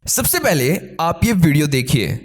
सबसे पहले आप ये वीडियो देखिए।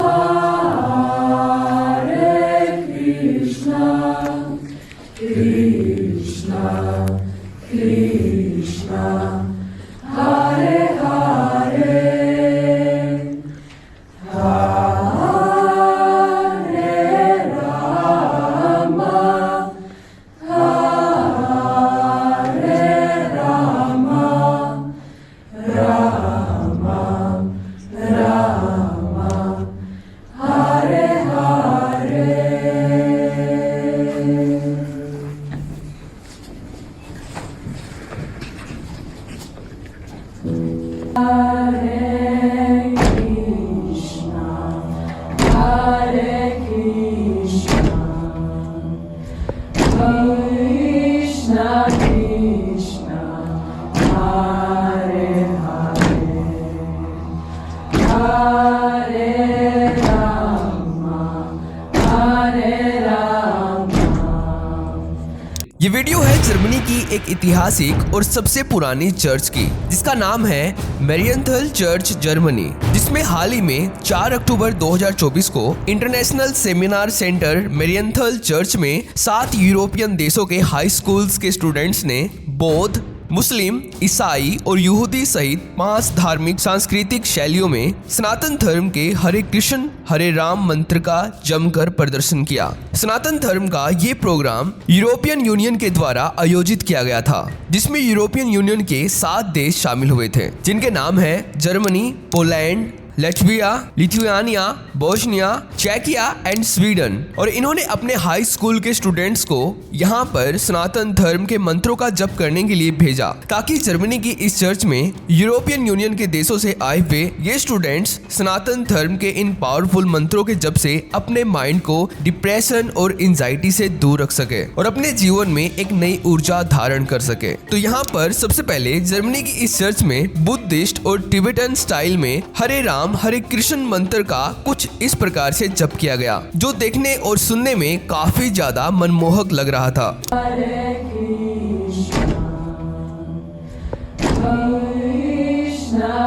ये वीडियो है जर्मनी की एक ऐतिहासिक और सबसे पुरानी चर्च की, जिसका नाम है मैरियनथल चर्च जर्मनी, जिसमें हाल ही में 4 अक्टूबर 2024 को इंटरनेशनल सेमिनार सेंटर मैरियनथल चर्च में 7 यूरोपियन देशों के हाई स्कूल्स के स्टूडेंट्स ने बौद्ध, मुस्लिम, ईसाई और यहूदी सहित 5 धार्मिक सांस्कृतिक शैलियों में सनातन धर्म के हरे कृष्ण हरे राम मंत्र का जमकर प्रदर्शन किया। सनातन धर्म का ये प्रोग्राम यूरोपियन यूनियन के द्वारा आयोजित किया गया था, जिसमें यूरोपियन यूनियन के 7 देश शामिल हुए थे, जिनके नाम है Germany, Poland, Latvia, Lithuania, Bosnia, चेकिया एंड स्वीडन। और इन्होंने अपने हाई स्कूल के स्टूडेंट्स को यहाँ पर सनातन धर्म के मंत्रों का जप करने के लिए भेजा, ताकि जर्मनी की इस चर्च में यूरोपियन यूनियन के देशों से आए हुए ये स्टूडेंट्स सनातन धर्म के इन पावरफुल मंत्रों के जप से अपने माइंड को डिप्रेशन और एंजाइटी से दूर रख सके और अपने जीवन में एक नई ऊर्जा धारण कर सके। तो यहाँ पर सबसे पहले जर्मनी की इस चर्च में बुद्धिस्ट और टिबेटन स्टाइल में हरे राम हरे कृष्ण मंत्र का कुछ इस प्रकार से जप किया गया, जो देखने और सुनने में काफी ज्यादा मनमोहक लग रहा था। हरे कृष्णा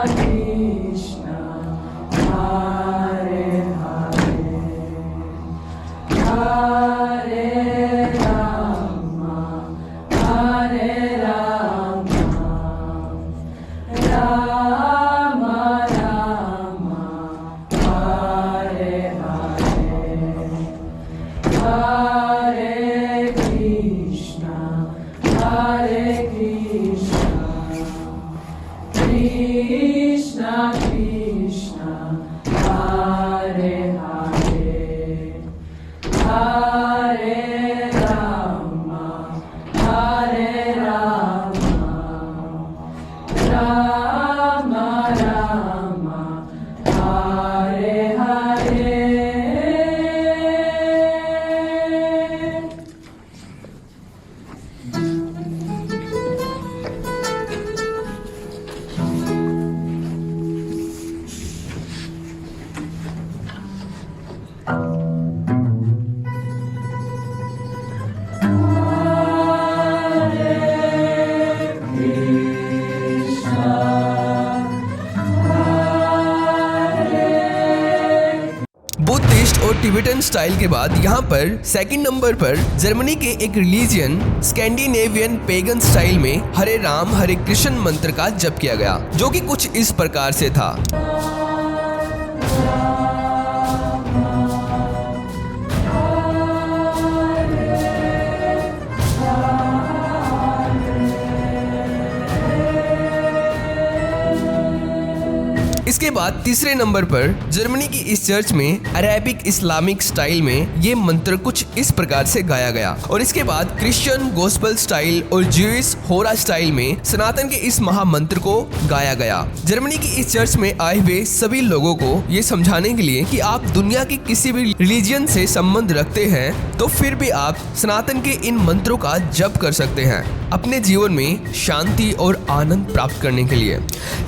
कृष्णा हरे हरे हरे राम राम राम हरे कृष्णा कृष्णा कृष्णा हरे हरे हरे राम राम राम हरे हरे। बुद्धिस्ट और टिबेटन स्टाइल के बाद यहाँ पर सेकंड नंबर पर जर्मनी के एक रिलीजियन स्कैंडिनेवियन पेगन स्टाइल में हरे राम हरे कृष्ण मंत्र का जप किया गया, जो कि कुछ इस प्रकार से था। इसके बाद तीसरे नंबर पर जर्मनी की इस चर्च में अरेबिक इस्लामिक स्टाइल में ये मंत्र कुछ इस प्रकार से गाया गया। और इसके बाद क्रिश्चियन गॉस्पेल स्टाइल और ज्यूइश होरा स्टाइल में सनातन के इस महामंत्र को गाया गया। जर्मनी की इस चर्च में आए हुए सभी लोगों को ये समझाने के लिए कि आप दुनिया की किसी भी रिलीजन से संबंध रखते हैं तो फिर भी आप सनातन के इन मंत्रों का जप कर सकते हैं अपने जीवन में शांति और आनंद प्राप्त करने के लिए।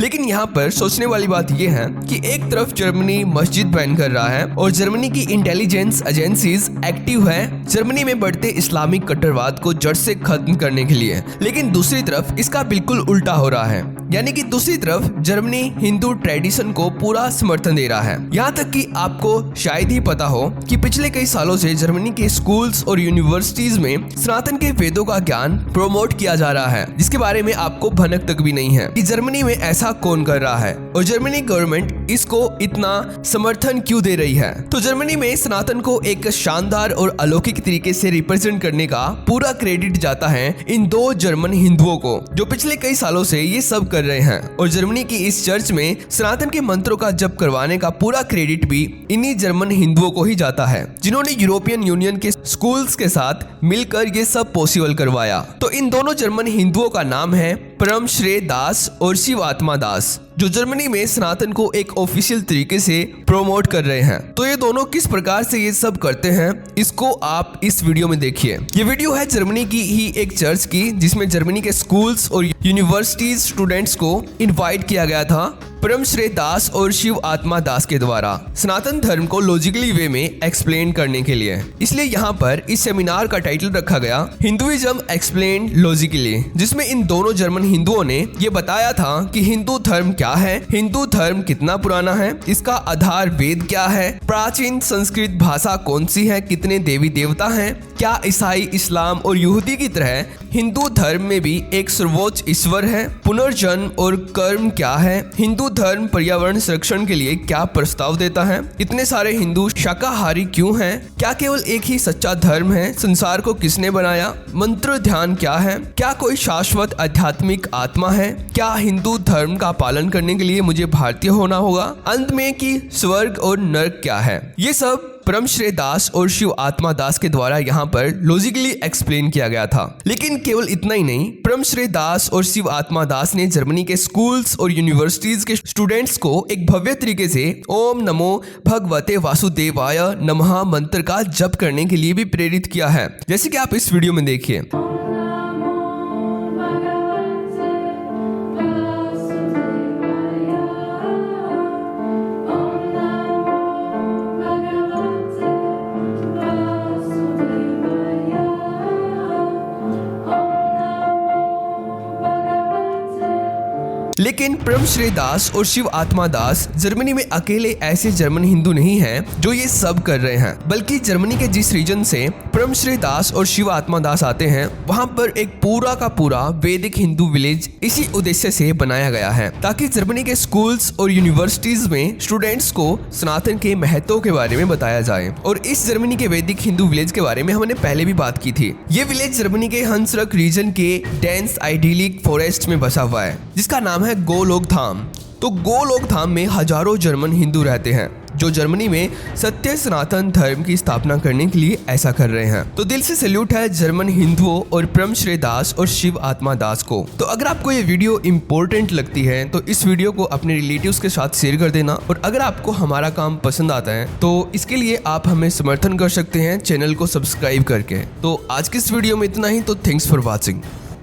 लेकिन यहाँ पर सोचने वाली बात ये है कि एक तरफ जर्मनी मस्जिद बैन कर रहा है और जर्मनी की इंटेलिजेंस एजेंसीज एक्टिव है जर्मनी में बढ़ते इस्लामिक कट्टरवाद को जड़ से खत्म करने के लिए, लेकिन दूसरी तरफ इसका बिल्कुल उल्टा हो रहा है। यानी कि दूसरी तरफ जर्मनी हिंदू ट्रेडिशन को पूरा समर्थन दे रहा है। यहाँ तक कि आपको शायद ही पता हो कि पिछले कई सालों से जर्मनी के स्कूल्स और यूनिवर्सिटीज में सनातन के वेदों का ज्ञान प्रोमोट किया जा रहा है, जिसके बारे में आपको भनक तक भी नहीं है कि जर्मनी में ऐसा कौन कर रहा है और जर्मनी गवर्नमेंट इसको इतना समर्थन क्यों दे रही है। तो जर्मनी में सनातन को एक शानदार और अलौकिक तरीके से रिप्रेजेंट करने का पूरा क्रेडिट जाता है इन दो जर्मन हिंदुओं को, जो पिछले कई सालों से ये सब कर रहे हैं। और जर्मनी की इस चर्च में सनातन के मंत्रों का जप करवाने का पूरा क्रेडिट भी इन्हीं जर्मन हिंदुओं को ही जाता है, जिन्होंने यूरोपियन यूनियन के स्कूल्स के साथ मिलकर ये सब पॉसिबल करवाया। तो इन दोनों जर्मन हिंदुओं का नाम है परमश्रेय दास और शिव आत्मा दास, जो जर्मनी में सनातन को एक ऑफिशियल तरीके से प्रोमोट कर रहे हैं। तो ये दोनों किस प्रकार से ये सब करते हैं, इसको आप इस वीडियो में देखिए। ये वीडियो है जर्मनी की ही एक चर्च की, जिसमें जर्मनी के स्कूल्स और यूनिवर्सिटीज स्टूडेंट्स को इनवाइट किया गया था परमश्रेय दास और शिव आत्मा दास के द्वारा सनातन धर्म को लॉजिकली वे में एक्सप्लेन करने के लिए। इसलिए यहाँ पर इस सेमिनार का टाइटल रखा गया हिंदुइज्म एक्सप्लेन लॉजिकली, जिसमें इन दोनों जर्मन हिंदुओं ने ये बताया था कि हिंदू धर्म क्या है, हिंदू धर्म कितना पुराना है, इसका आधार वेद क्या है, प्राचीन संस्कृत भाषा कौन सी है, कितने देवी देवता हैं, क्या ईसाई इस्लाम और यहूदी की तरह हिंदू धर्म में भी एक सर्वोच्च ईश्वर है, पुनर्जन्म और कर्म क्या है, हिंदू धर्म पर्यावरण संरक्षण के लिए क्या प्रस्ताव देता है, इतने सारे हिंदू शाकाहारी क्यों हैं, क्या केवल एक ही सच्चा धर्म है, संसार को किसने बनाया, मंत्र ध्यान क्या है, क्या कोई शाश्वत आध्यात्मिक आत्मा है, क्या हिंदू धर्म का पालन करने के लिए मुझे भारतीय होना होगा, अंत में कि स्वर्ग और नरक क्या है। ये सब परमश्रेय दास और शिव आत्मा दास के द्वारा यहाँ पर लॉजिकली एक्सप्लेन किया गया था। लेकिन केवल इतना ही नहीं, परमश्रेय दास और शिव आत्मा दास ने जर्मनी के स्कूल्स और यूनिवर्सिटीज के स्टूडेंट्स को एक भव्य तरीके से ओम नमो भगवते वासुदेवाय नमः मंत्र का जप करने के लिए भी प्रेरित किया है, जैसे कि आप इस वीडियो में देखिए। लेकिन परमश्रेय दास और शिव आत्मा दास जर्मनी में अकेले ऐसे जर्मन हिंदू नहीं हैं जो ये सब कर रहे हैं, बल्कि जर्मनी के जिस रीजन से परमश्रेय दास और शिव आत्मा दास आते हैं वहां पर एक पूरा का पूरा वैदिक हिंदू विलेज इसी उद्देश्य से बनाया गया है, ताकि जर्मनी के स्कूल्स और यूनिवर्सिटीज में स्टूडेंट्स को सनातन के महत्व के बारे में बताया जाए। और इस जर्मनी के वैदिक हिंदू विलेज के बारे में हमने पहले भी बात की थी। ये विलेज जर्मनी के हंसरक रीजन के डेंस आइडिलिक फॉरेस्ट में बसा हुआ है, जिसका नाम है गोलोक धाम। तो गोलोक धाम में हजारों जर्मन हिंदू रहते हैं, जो जर्मनी में सत्य सनातन धर्म की स्थापना करने के लिए ऐसा कर रहे हैं। तो दिल से सैल्यूट है जर्मन हिंदुओं और परमश्रेय दास और शिव आत्मा दास को। तो अगर आपको ये वीडियो इंपॉर्टेंट लगती है तो इस वीडियो को अपने रिलेटिव्स के साथ शेयर कर देना, और अगर आपको हमारा काम पसंद आता है तो इसके लिए आप हमें समर्थन कर सकते हैं चैनल को सब्सक्राइब करके। तो आज की इस वीडियो में इतना ही, तो थैंक्स फॉर वॉचिंग।